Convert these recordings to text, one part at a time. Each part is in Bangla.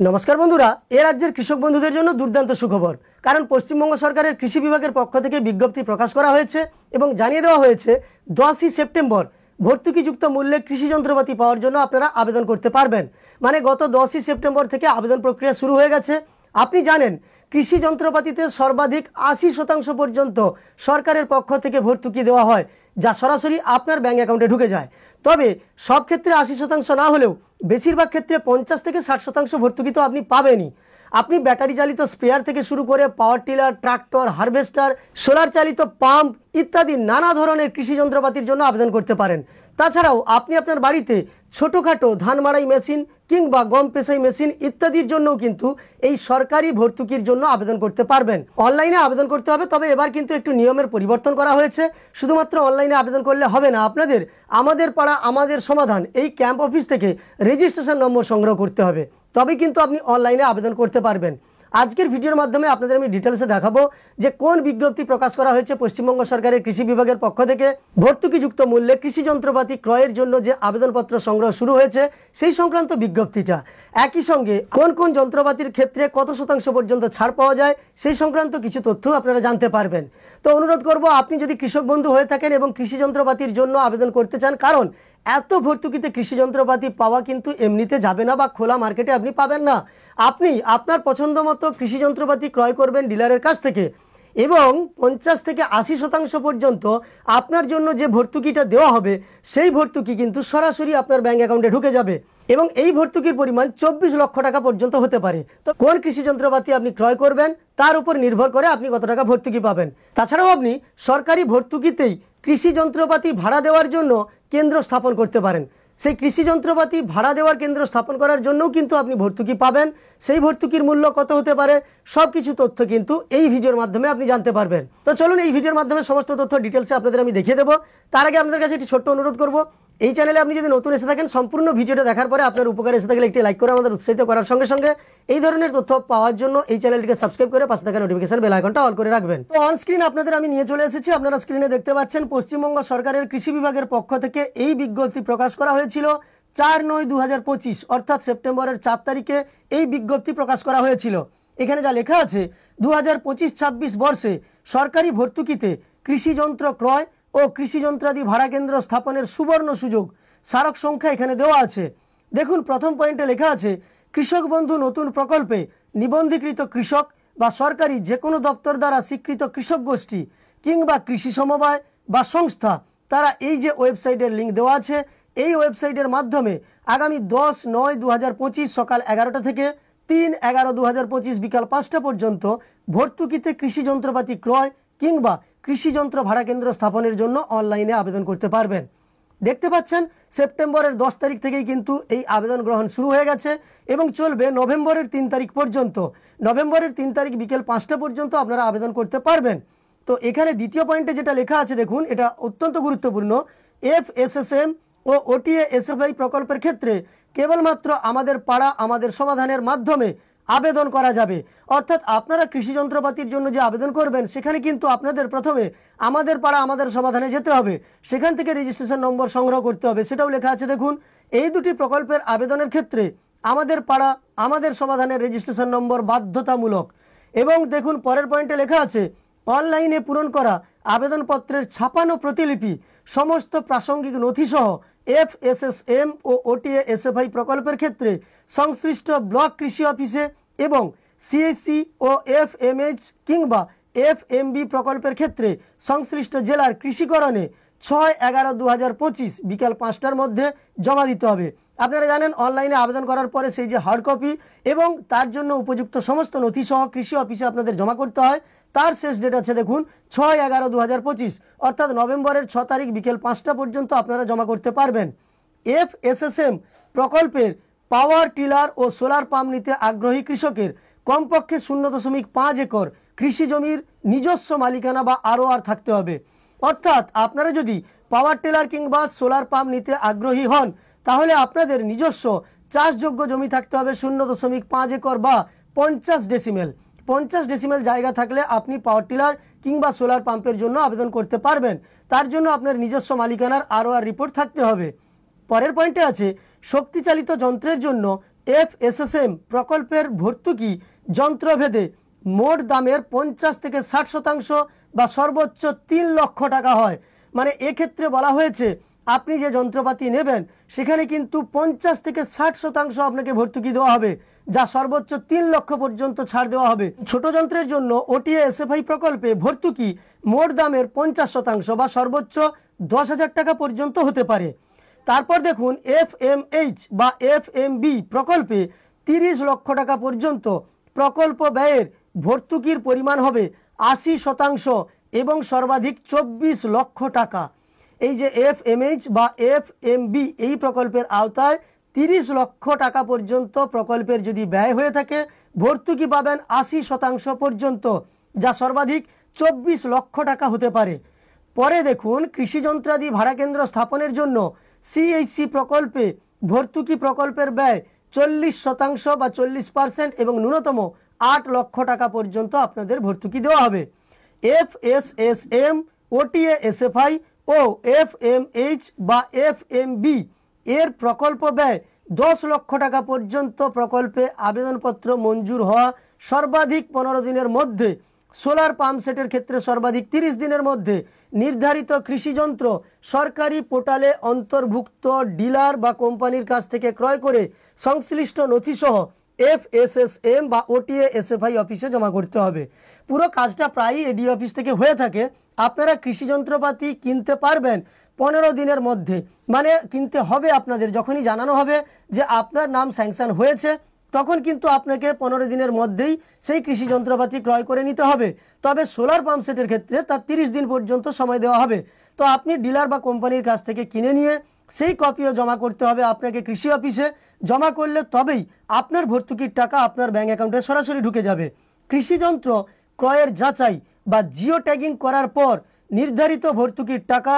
নমস্কার বন্ধুরা, এ রাজ্যের কৃষক বন্ধুদের জন্য দুর্দান্ত সুখবর। কারণ পশ্চিমবঙ্গ সরকারের কৃষি বিভাগের পক্ষ থেকে বিজ্ঞপ্তি প্রকাশ করা হয়েছে এবং জানিয়ে দেওয়া হয়েছে 10ই সেপ্টেম্বর ভর্তুকিযুক্ত মূল্যে কৃষি যন্ত্রপাতি পাওয়ার জন্য আপনারা আবেদন করতে পারবেন। মানে গত 10ই সেপ্টেম্বর থেকে আবেদন প্রক্রিয়া শুরু হয়ে গেছে। আপনি জানেন কৃষি যন্ত্রপাতিতে সর্বাধিক 80% পর্যন্ত সরকারের পক্ষ থেকে ভর্তুকি দেওয়া হয়, যা সরাসরি আপনার ব্যাংক অ্যাকাউন্টে ঢুকে যায়। তবে সব ক্ষেত্রে 80% না হলেও বেশিরভাগ ক্ষেত্রে 50 থেকে 60% ভর্তুকি তো আপনি পাবেনই। আপনি ব্যাটারি চালিত স্প্রেয়ার থেকে শুরু করে power tiller, tractor, harvester, solar চালিত পাম্প ইত্যাদি নানা ধরনের কৃষি যন্ত্রপাতির জন্য আবেদন করতে পারেন। তাছাড়াও আপনি আপনার বাড়িতে ছোটোখাটো ধান মাড়াই মেশিন কিংবা গম পেশাই মেশিন ইত্যাদির জন্যও কিন্তু এই সরকারি ভর্তুকির জন্য আবেদন করতে পারবেন। অনলাইনে আবেদন করতে হবে, তবে এবার কিন্তু একটু নিয়মের পরিবর্তন করা হয়েছে। শুধুমাত্র অনলাইনে আবেদন করলে হবে না, আপনাদের আমাদের পাড়া আমাদের সমাধান এই ক্যাম্প অফিস থেকে রেজিস্ট্রেশন নম্বর সংগ্রহ করতে হবে, তবে কিন্তু আপনি অনলাইনে আবেদন করতে পারবেন। আজকের ভিডিওর মাধ্যমে আপনাদের আমি ডিটেলসে দেখাবো যে কোন বিজ্ঞপ্তি প্রকাশ করা হয়েছে পশ্চিমবঙ্গ সরকারের কৃষি বিভাগের পক্ষ থেকে ভর্তুকিযুক্ত মূল্যে কৃষি যন্ত্রপাতি ক্রয়ের জন্য যে আবেদনপত্র সংগ্রহ শুরু হয়েছে সেই সংক্রান্ত বিজ্ঞপ্তিটা। একই সঙ্গে কোন কোন যন্ত্রপাতির ক্ষেত্রে কত শতাংশ পর্যন্ত ছাড় পাওয়া যায় সেই সংক্রান্ত কিছু তথ্য আপনারা জানতে পারবেন। তো অনুরোধ করব, আপনি যদি কৃষক বন্ধু হয়ে থাকেন এবং কৃষি যন্ত্রপাতির জন্য আবেদন করতে চান, কারণ এত ভর্তুকিতে কৃষি যন্ত্রপাতি পাওয়া কিন্তু এমনিতে যাবে না বা খোলা মার্কেটে আপনি পাবেন না। আপনি আপনার পছন্দ মতো কৃষি যন্ত্রপাতি ক্রয় করবেন ডিলারের কাছ থেকে এবং 50 থেকে 80% পর্যন্ত আপনার জন্য যে ভর্তুকিটা দেওয়া হবে সেই ভর্তুকি কিন্তু সরাসরি আপনার ব্যাংক অ্যাকাউন্টে ঢুকে যাবে এবং এই ভর্তুকির পরিমাণ 24 লক্ষ টাকা পর্যন্ত হতে পারে। তো কোন কৃষি যন্ত্রপাতি আপনি ক্রয় করবেন তার উপর নির্ভর করে আপনি কত টাকা ভর্তুকি পাবেন। তাছাড়াও আপনি সরকারি ভর্তুকিতেই কৃষি যন্ত্রপাতি ভাড়া দেওয়ার জন্য কেন্দ্র স্থাপন করতে পারেন। সেই কৃষি যন্ত্রপাতি ভাড়া দেওয়ার কেন্দ্র স্থাপন করার জন্যও কিন্তু আপনি ভর্তুকি পাবেন। সেই ভর্তুকির মূল্য কত হতে পারে সব কিছু তথ্য কিন্তু এই ভিডিওর মাধ্যমে আপনি জানতে পারবেন। তো চলুন এই ভিডিওর মাধ্যমে সমস্ত তথ্য ডিটেলসে আপনাদের আমি দেখিয়ে দেবো। তার আগে আপনাদের কাছে একটি ছোট্ট অনুরোধ করব, এই চ্যানেলে আপনি যদি নতুন এসে থাকেন সম্পূর্ণ ভিডিওটা দেখার পরে আপনার উপকার এসে থাকলে একটি লাইক করে আমাদের উৎসাহিত করার সঙ্গে সঙ্গে এই ধরনের তথ্য পাওয়ার জন্য এই চ্যানেলটিকে সাবস্ক্রাইব করে পাশে থাকা নোটিফিকেশন বেল আইকনটা অল করে রাখবেন। তো অন স্ক্রিন আপনাদের আমি নিয়ে চলে এসেছি। আপনারা স্ক্রিনে দেখতে পাচ্ছেন পশ্চিমবঙ্গ সরকারের কৃষি বিভাগের পক্ষ থেকে এই বিজ্ঞপ্তি প্রকাশ করা হয়েছিল 4/9/2025 অর্থাৎ সেপ্টেম্বরের 4 তারিখে এই বিজ্ঞপ্তি প্রকাশ করা হয়েছিল। এখানে যা লেখা আছে 2025-26 বর্ষে সরকারি ভর্তুকিতে কৃষি যন্ত্র ক্রয় ও কৃষি যন্ত্রাদি ভাড়া কেন্দ্র স্থাপনের সুবর্ণ সুযোগ। স্মারক সংখ্যা এখানে দেওয়া আছে। দেখুন, প্রথম পয়েন্টে লেখা আছে কৃষক বন্ধু নতুন প্রকল্পে নিবন্ধীকৃত কৃষক বা সরকারি যে কোনো দপ্তর দ্বারা স্বীকৃত কৃষক গোষ্ঠী কিংবা কৃষি সমবায় বা সংস্থা তারা এই যে ওয়েবসাইটের লিঙ্ক দেওয়া আছে এই ওয়েবসাইটের মাধ্যমে আগামী 10/9/2025 সকাল 11টা থেকে 3/11/2025 বিকাল 5টা পর্যন্ত ভর্তুকিতে কৃষি যন্ত্রপাতি ক্রয় কিংবা কৃষি যন্ত্র ভাড়া কেন্দ্র স্থাপনের জন্য অনলাইনে আবেদন করতে পারবেন। দেখতে পাচ্ছেন সেপ্টেম্বরের 10 তারিখ থেকেই কিন্তু এই আবেদন গ্রহণ শুরু হয়ে গেছে এবং চলবে নভেম্বরের 3 তারিখ পর্যন্ত। নভেম্বরের 3 তারিখ বিকেল 5টা পর্যন্ত আপনারা আবেদন করতে পারবেন। তো এখানে দ্বিতীয় পয়েন্টে যেটা লেখা আছে দেখুন, এটা অত্যন্ত গুরুত্বপূর্ণ। FSSM ও OTA SFI প্রকল্পের ক্ষেত্রে কেবলমাত্র আমাদের পাড়া আমাদের সমাধানের মাধ্যমে আবেদন করা যাবে। অর্থাৎ আপনারা কৃষি যন্ত্রপাতির জন্য যে আবেদন করবেন সেখানে কিন্তু আপনাদের প্রথমে আমাদের পাড়া আমাদের সমাধানে যেতে হবে, সেখান থেকে রেজিস্ট্রেশন নম্বর সংগ্রহ করতে হবে। সেটাও লেখা আছে দেখুন। এই দুটি প্রকল্পের আবেদনের ক্ষেত্রে আমাদের পাড়া আমাদের সমাধানের রেজিস্ট্রেশন নম্বর বাধ্যতামূলক। এবং দেখুন পরের পয়েন্টে লেখা আছে অনলাইনে পূরণ করা আবেদনপত্রের ছাপানো প্রতিলিপি সমস্ত প্রাসঙ্গিক নথিসহ FSSM ও OTA SFI প্রকল্পের ক্ষেত্রে সংশ্লিষ্ট ব্লক কৃষি অফিসে এবং CSC ও FMH কিংবা FMB প্রকল্পের ক্ষেত্রে সংশ্লিষ্ট জেলার কৃষিকরণে 6/11/2025 বিকাল 5টার মধ্যে জমা দিতে হবে। আপনারা জানেন অনলাইনে আবেদন করার পরে সেই যে হার্ড কপি এবং তার জন্য উপযুক্ত সমস্ত নথিসহ কৃষি অফিসে আপনাদের জমা করতে হয়। তার শেষ ডেট আছে দেখুন 6/11/2025 অর্থাৎ নভেম্বরের 6 তারিখ বিকেল 5টা পর্যন্ত আপনারা জমা করতে পারবেন। FSSM প্রকল্পের পাওয়ার টিলার ও সোলার পাম্প নিতে আগ্রহী কৃষকের কমপক্ষে 0.5 একর কৃষি জমির নিজস্ব মালিকানা বা ROR থাকতে হবে। অর্থাৎ আপনারা যদি পাওয়ার টিলার কিংবা সোলার পাম্প নিতে আগ্রহী হন তাহলে আপনাদের নিজস্ব চাষযোগ্য জমি থাকতে হবে 0.5 একর বা 50 ডেসিমেল। 50 ডেসিমেল জায়গা থাকলে আপনি পাওয়ার টিলার কিংবা সোলার পাম্পের জন্য আবেদন করতে পারবেন। তার জন্য আপনার নিজস্ব মালিকানার ROR রিপোর্ট থাকতে হবে। পরের পয়েন্টে আছে শক্তিচালিত যন্ত্রের জন্য FSSM প্রকল্পের ভর্তুকি যন্ত্রভেদে মোট দামের 50 থেকে 60% বা সর্বোচ্চ 3 লক্ষ টাকা হয়। মানে এক্ষেত্রে বলা হয়েছে আপনি যে যন্ত্রপাতি নেবেন সেখানে কিন্তু 50 থেকে 60% আপনাকে ভর্তুকি দেওয়া হবে, যা সর্বোচ্চ 3 লক্ষ পর্যন্ত ছাড় দেওয়া হবে। ছোট যন্ত্রের জন্য OTA SFI প্রকল্পে ভর্তুকি মোট দামের 50% বা সর্বোচ্চ 10,000 টাকা পর্যন্ত হতে পারে। তারপর দেখুন FMH বা FMB প্রকল্পে 30 লক্ষ টাকা পর্যন্ত প্রকল্প ব্যয়ের ভর্তুকির পরিমাণ হবে 80% এবং সর্বাধিক 24 লক্ষ টাকা। এই যে FMH বা FMB এই প্রকল্পের আওতায় 30 লক্ষ টাকা পর্যন্ত প্রকল্পের যদি ব্যয় হয়ে থাকে ভর্তুকি পাবেন 80% পর্যন্ত, যা সর্বাধিক 24 লক্ষ টাকা হতে পারে। পরে দেখুন কৃষি যন্ত্রাদি ভাড়া কেন্দ্র স্থাপনের জন্য CHC প্রকল্পে ভর্তুকি প্রকল্পের ব্যয় 40% বা 40% এবং ন্যূনতম 8 লক্ষ টাকা পর্যন্ত আপনাদের ভর্তুকি দেওয়া হবে। FSSM, OTA SFI ও FMH বা FMB এর প্রকল্প ব্যয় 10 লক্ষ টাকা পর্যন্ত প্রকল্পে আবেদনপত্র মঞ্জুর হওয়া সর্বাধিক 15 দিনের মধ্যে, সোলার পাম্প সেটের ক্ষেত্রে সর্বাধিক 30 দিনের মধ্যে নির্ধারিত কৃষিযন্ত্র সরকারি পোর্টালে অন্তর্ভুক্ত ডিলার বা কোম্পানির কাছ থেকে ক্রয় করে সংশ্লিষ্ট নথিসহ FSSM বা OTA SFI অফিসে জমা করতে হবে। পুরো কাজটা প্রায়ই AD অফিস থেকে হয়ে থাকে। আপনারা কৃষি যন্ত্রপাতি কিনতে পারবেন 15 দিনের মধ্যে, মানে কিনতে হবে আপনাদের যখনই জানানো হবে যে আপনার নাম স্যাংশন হয়েছে তখন কিন্তু আপনাকে 15 দিনের মধ্যেই সেই কৃষি যন্ত্রপাতি ক্রয় করে নিতে হবে। তবে সোলার পাম্প সেটের ক্ষেত্রে তার 30 দিন পর্যন্ত সময় দেওয়া হবে। তো আপনি ডিলার বা কোম্পানির কাছ থেকে কিনে নিয়ে সেই কপিও জমা করতে হবে আপনাকে কৃষি অফিসে। জমা করলে তবেই আপনার ভর্তুকির টাকা আপনার ব্যাঙ্ক অ্যাকাউন্টে সরাসরি ঢুকে যাবে। কৃষি যন্ত্র ক্রয়ের যাচাই বা জিও ট্যাগিং করার পর নির্ধারিত ভর্তুকির টাকা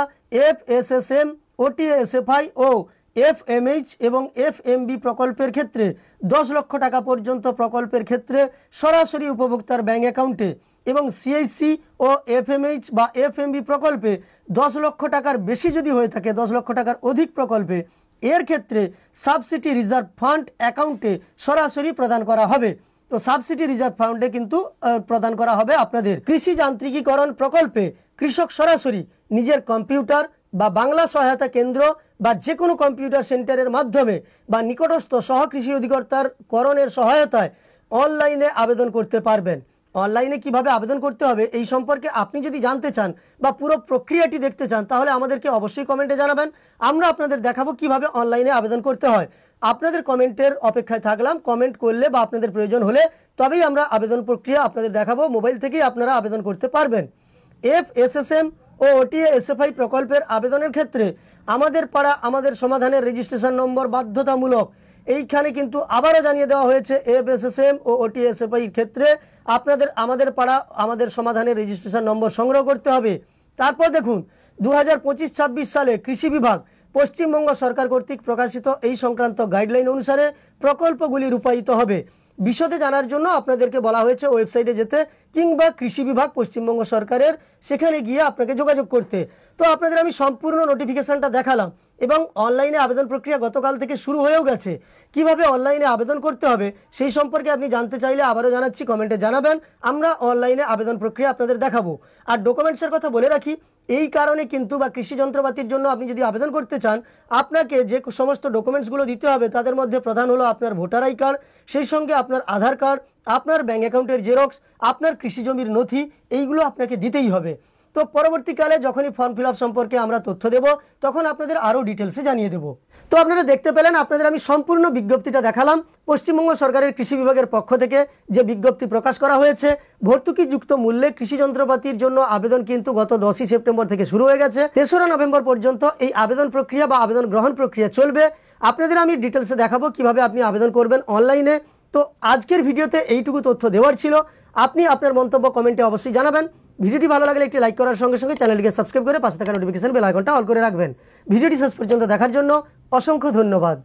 FSSM, OTA SFI ও FMH এবং FMB প্রকল্পের ক্ষেত্রে 10 লক্ষ টাকা পর্যন্ত প্রকল্পের ক্ষেত্রে সরাসরি উপভোক্তার ব্যাঙ্ক অ্যাকাউন্টে এবং CHC ও FMH বা FMB প্রকল্পে 10 লক্ষ টাকার বেশি যদি হয়ে থাকে, 10 লক্ষ টাকার অধিক প্রকল্পে, এর ক্ষেত্রে সাবসিডি রিজার্ভ ফান্ড অ্যাকাউন্টে সরাসরি প্রদান করা হবে। তো সাবসিডি রিজার্ভ ফান্ডে কিন্তু প্রদান করা হবে আপনাদের। কৃষি যান্ত্রিকীকরণ প্রকল্পে কৃষক সরাসরি নিজের কম্পিউটার বা বাংলা সহায়তা কেন্দ্র বা যে কোনো কম্পিউটার সেন্টারের মাধ্যমে বা নিকটস্থ সহকৃষি অধিকর্তার করণের সহায়তায় অনলাইনে আবেদন করতে পারবেন। অনলাইনে কিভাবে আবেদন করতে হবে এই সম্পর্কে আপনি যদি জানতে চান বা পুরো প্রক্রিয়াটি দেখতে চান তাহলে আমাদেরকে অবশ্যই কমেন্টে জানাবেন। আমরা আপনাদের দেখাবো কিভাবে অনলাইনে আবেদন করতে হয়। আপনাদের কমেন্টের অপেক্ষায় থাকলাম। কমেন্ট করলে বা আপনাদের প্রয়োজন হলে তবেই আমরা আবেদন প্রক্রিয়া আপনাদের দেখাবো। মোবাইল থেকেই আপনারা আবেদন করতে পারবেন। FSSM ও OTA SFI প্রকল্পের আবেদনের ক্ষেত্রে আমাদের পাড়া আমাদের সমাধানের রেজিস্ট্রেশন নম্বর বাধ্যতামূলক। এইখানে কিন্তু আবারও জানিয়ে দেওয়া হয়েছে FSSM ও OTA SFI ক্ষেত্রে আপনাদের আমাদের পাড়া আমাদের সমাধানের রেজিস্ট্রেশন নম্বর সংগ্রহ করতে হবে। তারপর দেখুন 2025-26 সালে কৃষি বিভাগ পশ্চিমবঙ্গ সরকার কর্তৃক প্রকাশিত এই সংক্রান্ত গাইডলাইন অনুসারে প্রকল্পগুলি রূপায়িত হবে। বিশদে জানার জন্য আপনাদেরকে বলা হয়েছে ওয়েবসাইটে যেতে কিংবা কৃষি বিভাগ পশ্চিমবঙ্গ সরকারের সেখানে গিয়ে আপনাকে যোগাযোগ করতে। তো আপনাদের আমি সম্পূর্ণ নোটিফিকেশনটা দেখালাম এবং অনলাইনে আবেদন প্রক্রিয়া গতকাল থেকে শুরু হয়েও গেছে। কিভাবে অনলাইনে আবেদন করতে হবে সেই সম্পর্কে আপনি জানতে চাইলে আবারও জানাচ্ছি, কমেন্টে জানাবেন। আমরা অনলাইনে আবেদন প্রক্রিয়া আপনাদের দেখাবো। আর ডকুমেন্টসের কথা বলে রাখি, এই কারণে কিন্তু বা কৃষি যন্ত্রপাতির জন্য আপনি যদি আবেদন করতে চান আপনাকে যে সমস্ত ডকুমেন্টসগুলো দিতে হবে তাদের মধ্যে প্রধান হলো আপনার ভোটার আই কার্ড, সেই সঙ্গে আপনার আধার কার্ড, আপনার ব্যাঙ্ক অ্যাকাউন্টের জেরক্স, আপনার কৃষি জমির নথি, এইগুলো আপনাকে দিতেই হবে। তো পরবর্তীকালে যখনই ফর্ম ফিল আপ সম্পর্কে আমরা তথ্য দেব তখন আপনাদের আরও ডিটেলসে জানিয়ে দেব। তো আপনারা দেখতে পেলেন, আপনাদের আমি সম্পূর্ণ বিজ্ঞপ্তিটা দেখালাম। পশ্চিমবঙ্গ সরকারের কৃষি বিভাগের পক্ষ থেকে যে বিজ্ঞপ্তি প্রকাশ করা হয়েছে ভর্তুকিযুক্ত মূল্যে কৃষি যন্ত্রপাতির জন্য আবেদন কিন্তু গত 10ই সেপ্টেম্বর থেকে শুরু হয়ে গেছে। 3রা নভেম্বর পর্যন্ত এই আবেদন প্রক্রিয়া বা আবেদন গ্রহণ প্রক্রিয়া চলবে। আপনাদের আমি ডিটেলসে দেখাবো কিভাবে আপনি আবেদন করবেন অনলাইনে। তো আজকের ভিডিওতে এইটুকু তথ্য দেওয়ার ছিল। আপনি আপনার মন্তব্য কমেন্টে অবশ্যই জানাবেন। ভিডিওটি ভালো লাগলে একটি লাইক করার সঙ্গে সঙ্গে চ্যানেলটিকে সাবস্ক্রাইব করে পাশে থাকা নোটিফিকেশন বেল আইকনটা অল করে রাখবেন। ভিডিওটি শেষ পর্যন্ত দেখার জন্য অসংখ্য ধন্যবাদ।